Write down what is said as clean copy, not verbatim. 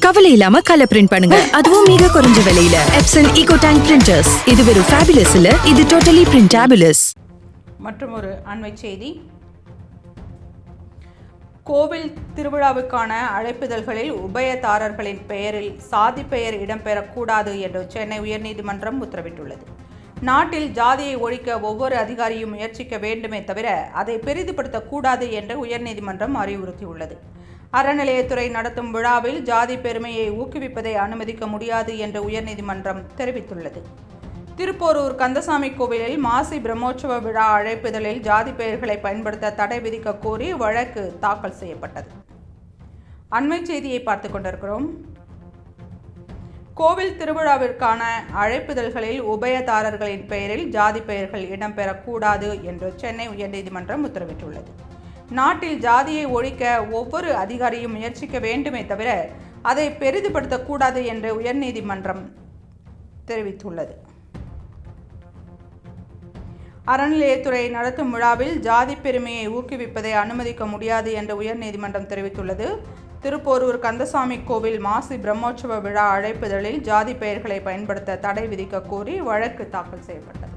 கவலை இல்லாம colour print பண்ணுங்க, அதுவும் மிக குறைஞ்ச விலையில. Epson eco tank printers. இது வெறும் ஃபேபுலஸ் இல்ல, இது டோட்டலி பிரிண்டபிளஸ். மற்றும் ஒரு அண்மை செய்தி. கோவில் திருவிழாவுக்கான அழைப்பிதழ்களில் உபயதாரர்களின் பெயரில் சாதி பெயர் இடம்பெறக்கூடாது என்று சென்னை உயர்நீதிமன்றம் உத்தரவிட்டுள்ளது. நாட்டில் ஜாதியை ஒழிக்க ஒவ்வொரு அதிகாரியும் முயற்சிக்க வேண்டுமே தவிர அதை பெரிதுபடுத்தக்கூடாது என்று உயர்நீதிமன்றம் அறிவுறுத்தியுள்ளது. அறநிலையத்துறை நடத்தும் விழாவில் ஜாதி பெருமையை ஊக்குவிப்பதை அனுமதிக்க முடியாது என்று உயர்நீதிமன்றம் தெரிவித்துள்ளது. திருப்போரூர் கந்தசாமி கோவிலில் மாசி பிரம்மோற்சவ விழா அழைப்பிதழில் ஜாதி பெயர்களை பயன்படுத்த தடை விதிக்க கோரி வழக்கு தாக்கல் செய்யப்பட்டது. அண்மை செய்தியை பார்த்து கொண்டிருக்கிறோம். கோவில் திருவிழாவிற்கான அழைப்பிதழ்களில் உபயதாரர்களின் பெயரில் ஜாதி பெயர்கள் இடம்பெறக்கூடாது என்று சென்னை உயர்நீதிமன்றம் உத்தரவிட்டுள்ளது. நாட்டில் ஜாதியை ஒழிக்க ஒவ்வொரு அதிகாரியும் முயற்சிக்க வேண்டுமே தவிர அதை பெரிதுபடுத்தக்கூடாது என்று உயர்நீதிமன்றம் தெரிவித்துள்ளது. அறநிலையத்துறை நடத்தும் விழாவில் ஜாதி பெருமையை ஊக்குவிப்பதை அனுமதிக்க முடியாது என்று உயர்நீதிமன்றம் தெரிவித்துள்ளது. திருப்போரூர் கந்தசாமி கோவில் மாசி பிரம்மோற்சவ விழா அழைப்பிதழில் ஜாதி பெயர்களை பயன்படுத்த தடை விதிக்க கோரி வழக்கு தாக்கல் செய்யப்பட்டது.